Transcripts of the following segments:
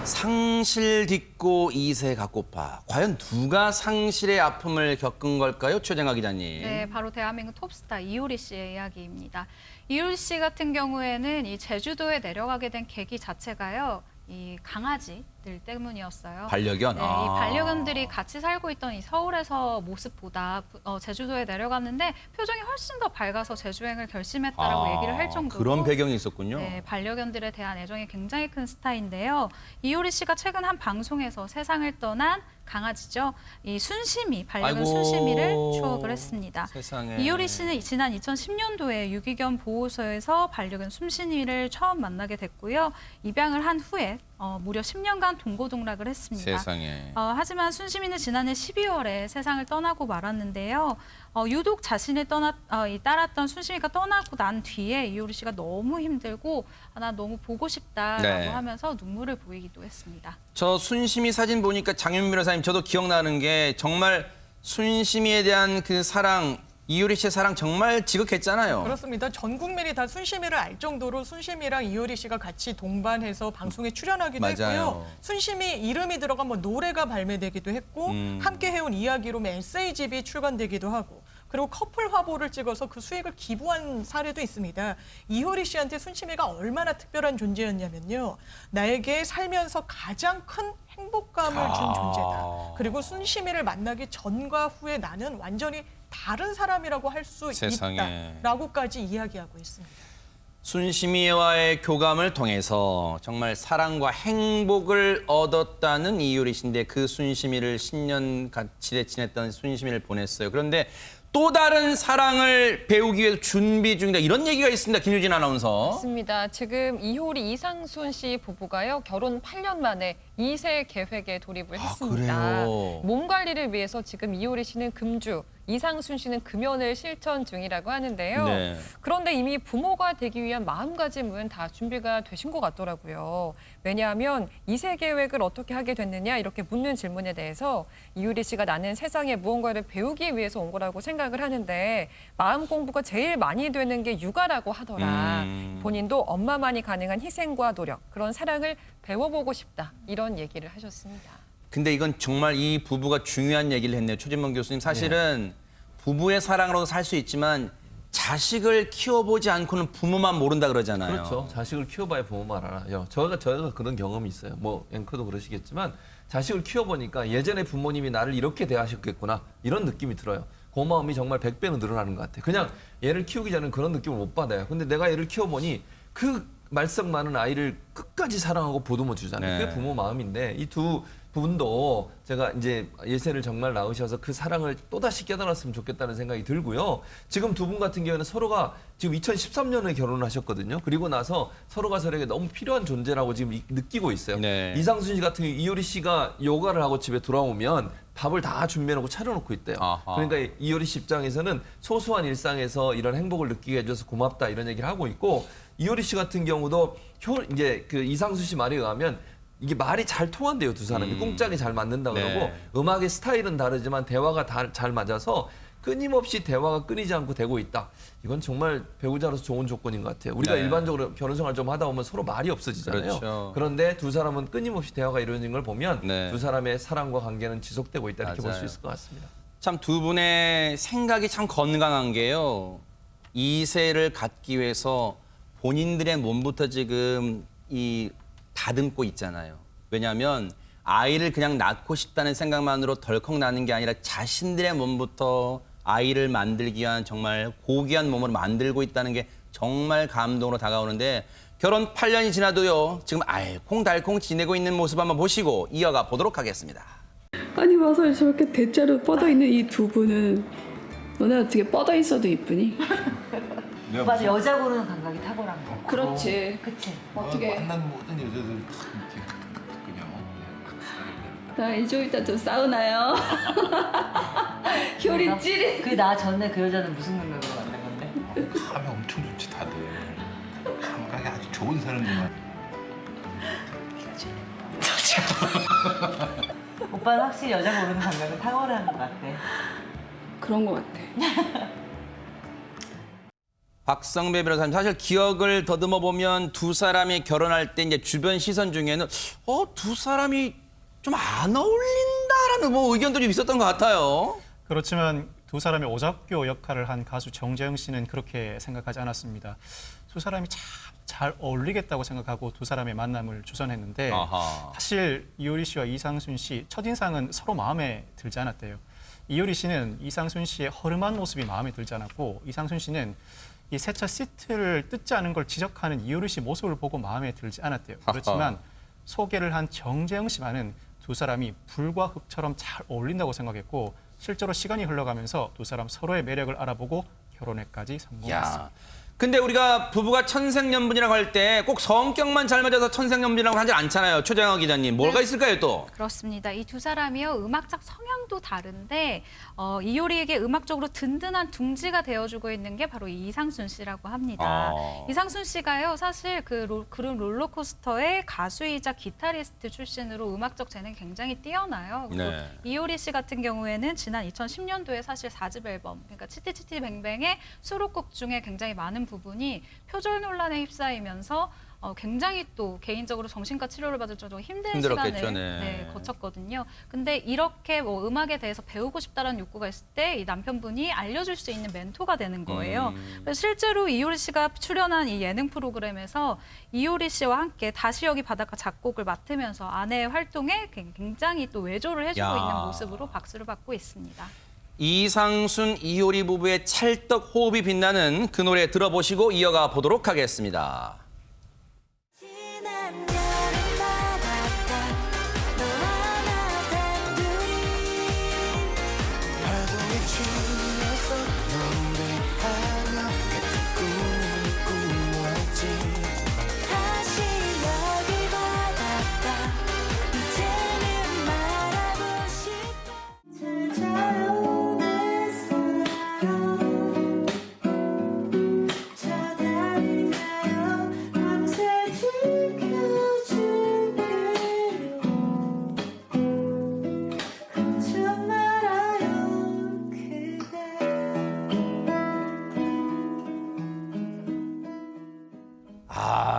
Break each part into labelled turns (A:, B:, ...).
A: 상실 딛고 이세 갖고파. 과연 누가 상실의 아픔을 겪은 걸까요? 최정아 기자님.
B: 네, 바로 대한민국 톱스타 이효리 씨의 이야기입니다. 이효리 씨 같은 경우에는 이 제주도에 내려가게 된 계기 자체가요. 이 강아지들 때문이었어요.
A: 반려견?
B: 네, 이 반려견들이 같이 살고 있던 이 서울에서 모습보다 제주도에 내려갔는데 표정이 훨씬 더 밝아서 제주행을 결심했다라고 얘기를 할 정도로
A: 그런 배경이 있었군요.
B: 네, 반려견들에 대한 애정이 굉장히 큰 스타인데요. 이효리 씨가 최근 한 방송에서 세상을 떠난 강아지죠. 이 순심이, 반려견
A: 아이고,
B: 순심이를 추억을 했습니다.
A: 세상에.
B: 이효리 씨는 지난 2010년도에 유기견 보호소에서 반려견 순심이를 처음 만나게 됐고요. 입양을 한 후에 무려 10년간 동고동락을 했습니다.
A: 세상에.
B: 하지만 순심이는 지난해 12월에 세상을 떠나고 말았는데요. 유독 자신을 따랐던 순심이가 떠나고 난 뒤에 이효리 씨가 너무 힘들고 나 너무 보고 싶다라고
A: 네.
B: 하면서 눈물을 보이기도 했습니다.
A: 저 순심이 사진 보니까 장윤 변호사님 저도 기억나는 게 정말 순심이에 대한 그 사랑, 이효리 씨의 사랑 정말 지극했잖아요.
C: 그렇습니다. 전 국민이 다 순심이를 알 정도로 순심이랑 이효리 씨가 같이 동반해서 방송에 출연하기도
A: 맞아요.
C: 했고요. 순심이 이름이 들어간 노래가 발매되기도 했고 함께 해온 이야기로 에세이집이 출간되기도 하고 그리고 커플 화보를 찍어서 그 수익을 기부한 사례도 있습니다. 이효리 씨한테 순심이가 얼마나 특별한 존재였냐면요. 나에게 살면서 가장 큰 행복감을 준 존재다. 그리고 순심이를 만나기 전과 후에 나는 완전히 다른 사람이라고 할 수 있다라고까지 이야기하고 있습니다.
A: 순심이와의 교감을 통해서 정말 사랑과 행복을 얻었다는 이효리 씨인데 그 순심이를 10년 같이 지냈던 순심이를 보냈어요. 그런데 또 다른 사랑을 배우기 위해서 준비 중이다. 이런 얘기가 있습니다. 김유진 아나운서.
D: 맞습니다. 지금 이효리 이상순 씨 부부가요. 결혼 8년 만에 2세 계획에 돌입을 했습니다.
A: 그래요?
D: 몸 관리를 위해서 지금 이효리 씨는 금주, 이상순 씨는 금연을 실천 중이라고 하는데요.
A: 네.
D: 그런데 이미 부모가 되기 위한 마음가짐은 다 준비가 되신 것 같더라고요. 왜냐하면 2세 계획을 어떻게 하게 됐느냐 이렇게 묻는 질문에 대해서 이효리 씨가 나는 세상에 무언가를 배우기 위해서 온 거라고 생각을 하는데 마음 공부가 제일 많이 되는 게 육아라고 하더라. 본인도 엄마만이 가능한 희생과 노력, 그런 사랑을 배워보고 싶다. 이런 얘기를 하셨습니다.
A: 근데 이건 정말 이 부부가 중요한 얘기를 했네요. 최진범 교수님. 사실은 부부의 사랑으로도 살 수 있지만 자식을 키워보지 않고는 부모만 모른다 그러잖아요.
E: 그렇죠. 자식을 키워봐야 부모만 알아요. 저희가 그런 경험이 있어요. 뭐 앵커도 그러시겠지만 자식을 키워보니까 예전에 부모님이 나를 이렇게 대하셨겠구나 이런 느낌이 들어요. 고마움이 정말 100배는 늘어나는 것 같아요. 그냥 얘를 키우기 전에는 그런 느낌을 못 받아요. 근데 내가 얘를 키워보니 그 말썽 많은 아이를 끝까지 사랑하고 보듬어 주잖아요.
A: 네.
E: 그게 부모 마음인데 이 두 부분도 제가 이제 예세를 정말 낳으셔서 그 사랑을 또다시 깨달았으면 좋겠다는 생각이 들고요. 지금 두 분 같은 경우에는 서로가 지금 2013년에 결혼을 하셨거든요. 그리고 나서 서로가 서로에게 너무 필요한 존재라고 지금 느끼고 있어요.
A: 네.
E: 이상순 씨 같은 경우 이효리 씨가 요가를 하고 집에 돌아오면 밥을 다 준비해놓고 차려놓고 있대요.
A: 아하.
E: 그러니까 이효리 씨 입장에서는 소소한 일상에서 이런 행복을 느끼게 해줘서 고맙다 이런 얘기를 하고 있고 이효리 씨 같은 경우도 이제 그 이상순 씨 말에 의하면 이게 말이 잘 통한대요, 두 사람이. 꿍짝이 잘 맞는다 그러고
A: 네.
E: 음악의 스타일은 다르지만 대화가 잘 맞아서 끊임없이 대화가 끊이지 않고 되고 있다. 이건 정말 배우자로서 좋은 조건인 것 같아요. 우리가
A: 네.
E: 일반적으로 결혼 생활 좀 하다 보면 서로 말이 없어지잖아요.
A: 그렇죠.
E: 그런데 두 사람은 끊임없이 대화가 이루어진 걸 보면
A: 네.
E: 두 사람의 사랑과 관계는 지속되고 있다 이렇게 볼 수
A: 맞아요.
E: 있을 것 같습니다.
A: 참 두 분의 생각이 참 건강한 게요. 2세를 갖기 위해서 본인들의 몸부터 지금 다듬고 있잖아요. 왜냐하면 아이를 그냥 낳고 싶다는 생각만으로 덜컥 낳는 게 아니라 자신들의 몸부터 아이를 만들기 위한 정말 고귀한 몸으로 만들고 있다는 게 정말 감동으로 다가오는데 결혼 8년이 지나도요. 지금 알콩달콩 지내고 있는 모습 한번 보시고 이어가 보도록 하겠습니다.
F: 아니 와서 저렇게 대자로 뻗어 있는 이 두 분은 너네 어떻게 뻗어 있어도 이쁘니?
G: 맞아, 여자 고르는 감각이 탁월한 거.
F: 그렇지.
G: 그치?
F: 어떻게?
H: 만난 모든 여자들 다 이렇게 그냥
F: 나 이쪽 이따 좀 싸우나요? 효리 찌릿.
G: 나 전에 그 여자는 무슨 능력으로 만난 건데?
H: 감이 엄청 좋지 다들. 감각이 아주 좋은 사람들만.
G: 오빠는 확실히 여자 고르는 감각이 탁월한 것 같아.
F: 그런 것 같아.
A: 박성배 변호사님, 사실 기억을 더듬어 보면 두 사람이 결혼할 때 이제 주변 시선 중에는 두 사람이 좀 안 어울린다라는 뭐 의견들이 있었던 것 같아요.
I: 그렇지만 두 사람의 오잡교 역할을 한 가수 정재영 씨는 그렇게 생각하지 않았습니다. 두 사람이 참 잘 어울리겠다고 생각하고 두 사람의 만남을 주선했는데
A: 아하.
I: 사실 이효리 씨와 이상순 씨 첫인상은 서로 마음에 들지 않았대요. 이효리 씨는 이상순 씨의 허름한 모습이 마음에 들지 않았고 이상순 씨는 이 세차 시트를 뜯지 않은 걸 지적하는 이효리 씨 모습을 보고 마음에 들지 않았대요. 그렇지만 소개를 한 정재영 씨만은 두 사람이 불과 흙처럼 잘 어울린다고 생각했고 실제로 시간이 흘러가면서 두 사람 서로의 매력을 알아보고 결혼에까지 성공했습니다.
A: 야. 근데 우리가 부부가 천생연분이라고 할 때 꼭 성격만 잘 맞아서 천생연분이라고 하지 않잖아요. 최정아 기자님. 뭐가 있을까요, 또?
B: 그렇습니다. 이 두 사람이요, 음악적 성향도 다른데 이효리에게 음악적으로 든든한 둥지가 되어주고 있는 게 바로 이상순 씨라고 합니다. 이상순 씨가요, 사실 그룹 롤러코스터의 가수이자 기타리스트 출신으로 음악적 재능이 굉장히 뛰어나요. 그리고
A: 네.
B: 이효리 씨 같은 경우에는 지난 2010년도에 사실 4집 앨범, 그러니까 치티치티뱅뱅의 수록곡 중에 굉장히 많은 부분이 표절 논란에 휩싸이면서 굉장히 또 개인적으로 정신과 치료를 받을 정도로 힘든
A: 힘들었겠죠,
B: 시간을
A: 네.
B: 거쳤거든요. 근데 이렇게 뭐 음악에 대해서 배우고 싶다는 욕구가 있을 때 이 남편분이 알려줄 수 있는 멘토가 되는 거예요. 그래서 실제로 이효리 씨가 출연한 이 예능 프로그램에서 이효리 씨와 함께 다시 여기 바닷가 작곡을 맡으면서 아내의 활동에 굉장히 또 외조를 해주고
A: 야.
B: 있는 모습으로 박수를 받고 있습니다.
A: 이상순, 이효리 부부의 찰떡 호흡이 빛나는 그 노래 들어보시고 이어가 보도록 하겠습니다.
J: 지난 여름 바닷가 너와 나 단둘이 파도에 치면서 노래하며 같은 꿈을 꾸었지 다시 여기 바닷가 이제는 말하고 싶어 찾아오는 사랑 찾아내요 밤새 지켜줄게요 걱정 말아요 그대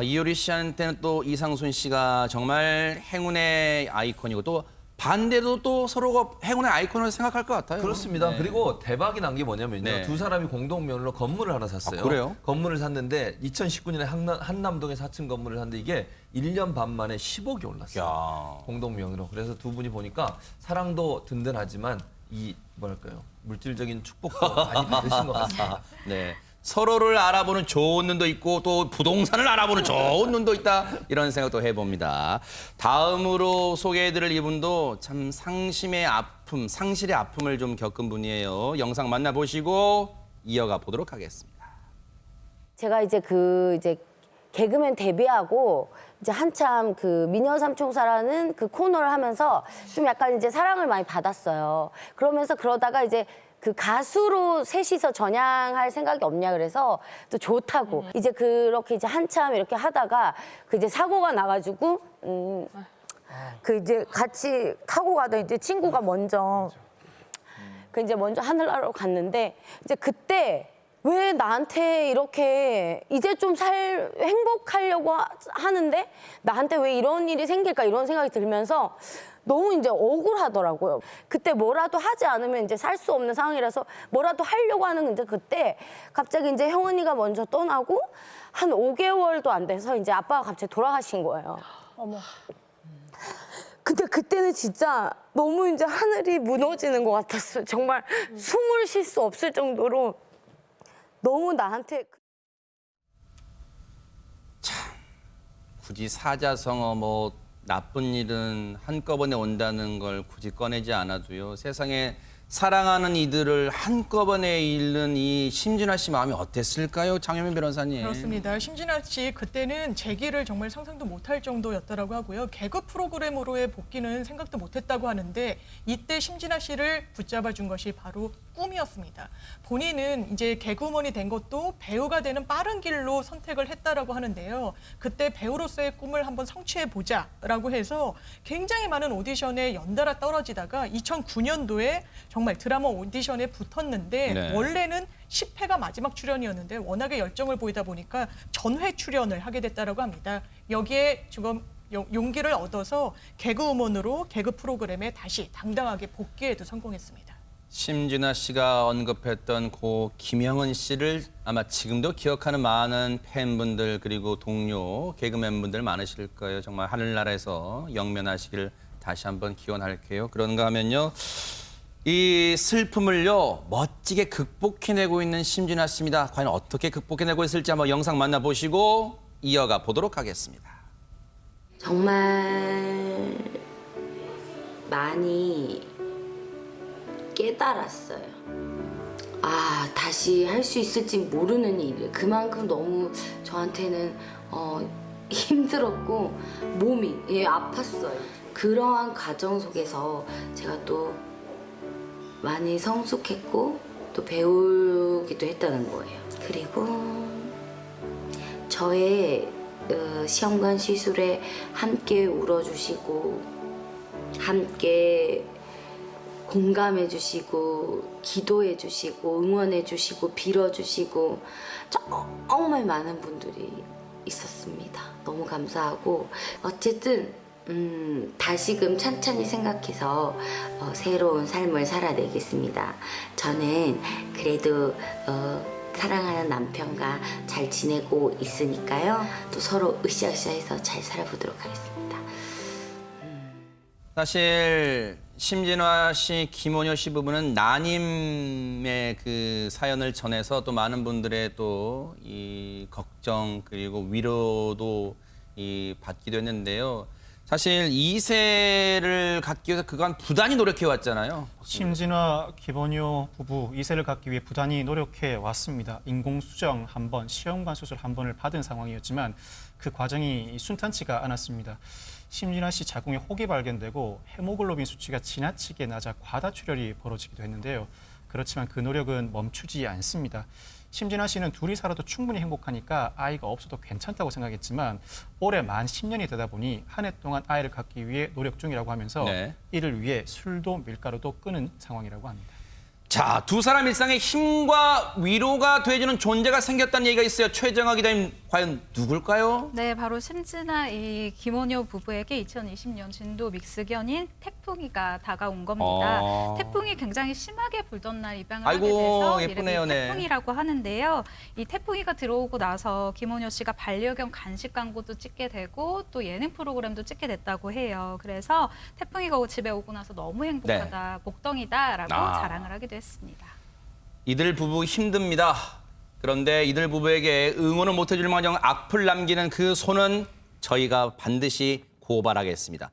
A: 이효리 씨한테는 또 이상순 씨가 정말 행운의 아이콘이고 또 반대로 또 서로가 행운의 아이콘으로 생각할 것 같아요.
E: 그렇습니다.
A: 네.
E: 그리고 대박이 난 게 뭐냐면요.
A: 네.
E: 두 사람이 공동명의로 건물을 하나 샀어요.
A: 아, 그래요?
E: 건물을 샀는데 2019년에 한남동에 4층 건물을 샀는데 이게 1년 반 만에 10억이 올랐어요.
A: 야.
E: 공동명의로. 그래서 두 분이 보니까 사랑도 든든하지만 이 뭐랄까요. 물질적인 축복도 많이 받으신 것 같습니다.
A: 네. 서로를 알아보는 좋은 눈도 있고 또 부동산을 알아보는 좋은 눈도 있다 이런 생각도 해봅니다. 다음으로 소개해드릴 이분도 참 상심의 아픔, 상실의 아픔을 좀 겪은 분이에요. 영상 만나보시고 이어가 보도록 하겠습니다.
K: 제가 이제 개그맨 데뷔하고 이제 한참 그 미녀 삼총사라는 그 코너를 하면서 좀 약간 이제 사랑을 많이 받았어요. 그러다가 이제 그 가수로 셋이서 전향할 생각이 없냐 그래서 또 좋다고 이제 그렇게 이제 한참 이렇게 하다가 그 이제 사고가 나가지고 그 이제 같이 타고 가던 이제 친구가 먼저 그 이제 먼저 하늘나라로 갔는데 이제 그때 왜 나한테 이렇게 이제 좀 행복하려고 하는데 나한테 왜 이런 일이 생길까 이런 생각이 들면서 너무 이제 억울하더라고요. 그때 뭐라도 하지 않으면 이제 살 수 없는 상황이라서 뭐라도 하려고 하는 이제 그때 갑자기 이제 형은이가 먼저 떠나고 한 5개월도 안 돼서 이제 아빠가 갑자기 돌아가신 거예요. 어머. 근데 그때는 진짜 너무 이제 하늘이 무너지는 것 같았어요. 정말 숨을 쉴 수 없을 정도로 너무 나한테
A: 굳이 사자성어 뭐 나쁜 일은 한꺼번에 온다는 걸 굳이 꺼내지 않아도요. 세상에 사랑하는 이들을 한꺼번에 잃는 이 심진아 씨 마음이 어땠을까요? 장혜민 변호사님.
C: 그렇습니다. 심진아 씨 그때는 재기를 정말 상상도 못할 정도였다라고 하고요. 개그 프로그램으로의 복귀는 생각도 못했다고 하는데 이때 심진아 씨를 붙잡아준 것이 바로 꿈이었습니다. 본인은 이제 개그우먼이 된 것도 배우가 되는 빠른 길로 선택을 했다라고 하는데요. 그때 배우로서의 꿈을 한번 성취해보자라고 해서 굉장히 많은 오디션에 연달아 떨어지다가 2009년도에 정말 정말 드라마 오디션에 붙었는데
A: 네.
C: 원래는 10회가 마지막 출연이었는데 워낙에 열정을 보이다 보니까 전회 출연을 하게 됐다라고 합니다. 여기에 지금 용기를 얻어서 개그우먼으로 개그 프로그램에 다시 당당하게 복귀에도 성공했습니다.
A: 심진아 씨가 언급했던 고 김영은 씨를 아마 지금도 기억하는 많은 팬분들 그리고 동료 개그맨분들 많으실 거예요. 정말 하늘나라에서 영면하시길 다시 한번 기원할게요. 그런가 하면요. 이 슬픔을요 멋지게 극복해내고 있는 심진아 씨입니다. 과연 어떻게 극복해내고 있을지 한번 영상 만나보시고 이어가 보도록 하겠습니다.
K: 정말 많이 깨달았어요. 아, 다시 할 수 있을지 모르는 일. 그만큼 너무 저한테는 힘들었고 몸이 아팠어요. 그러한 과정 속에서 제가 또 많이 성숙했고 또 배우기도 했다는 거예요. 그리고 저의 시험관 시술에 함께 울어주시고 함께 공감해주시고 기도해주시고 응원해주시고 빌어주시고 정말 많은 분들이 있었습니다. 너무 감사하고 어쨌든 다시금 천천히 생각해서 새로운 삶을 살아내겠습니다. 저는 그래도 사랑하는 남편과 잘 지내고 있으니까요. 또 서로 으쌰으쌰해서 잘 살아보도록 하겠습니다.
A: 사실 심진아 씨, 김원효 씨 부부는 난임의 그 사연을 전해서 또 많은 분들의 또 이 걱정 그리고 위로도 받기도 했는데요. 사실 2세를 갖기 위해서 그간 부단히 노력해 왔잖아요.
I: 심진아, 김원효 부부 2세를 갖기 위해 부단히 노력해 왔습니다. 인공수정 한 번, 시험관 수술 한 번을 받은 상황이었지만 그 과정이 순탄치가 않았습니다. 심진아 씨 자궁에 혹이 발견되고 헤모글로빈 수치가 지나치게 낮아 과다출혈이 벌어지기도 했는데요. 그렇지만 그 노력은 멈추지 않습니다. 심진아 씨는 둘이 살아도 충분히 행복하니까 아이가 없어도 괜찮다고 생각했지만 올해 만 10년이 되다 보니 한 해 동안 아이를 갖기 위해 노력 중이라고 하면서
A: 네.
I: 이를 위해 술도 밀가루도 끊은 상황이라고 합니다.
A: 자, 두 사람 일상에 힘과 위로가 돼주는 존재가 생겼다는 얘기가 있어요. 최정아 기자님, 과연 누굴까요?
B: 네, 바로 심진아 이 김원효 부부에게 2020년 진도 믹스견인 태풍이가 다가온 겁니다. 태풍이 굉장히 심하게 불던 날 입양을
A: 아이고,
B: 하게 돼서
A: 예쁘네요,
B: 이름이
A: 네.
B: 태풍이라고 하는데요. 이 태풍이가 들어오고 나서 김원효 씨가 반려견 간식 광고도 찍게 되고 또 예능 프로그램도 찍게 됐다고 해요. 그래서 태풍이가 집에 오고 나서 너무 행복하다, 복덩이다라고 자랑을 하기도 했습니다.
A: 이들 부부 힘듭니다. 그런데 이들 부부에게 응원을 못해줄 망정 악플 남기는 그 손은 저희가 반드시 고발하겠습니다.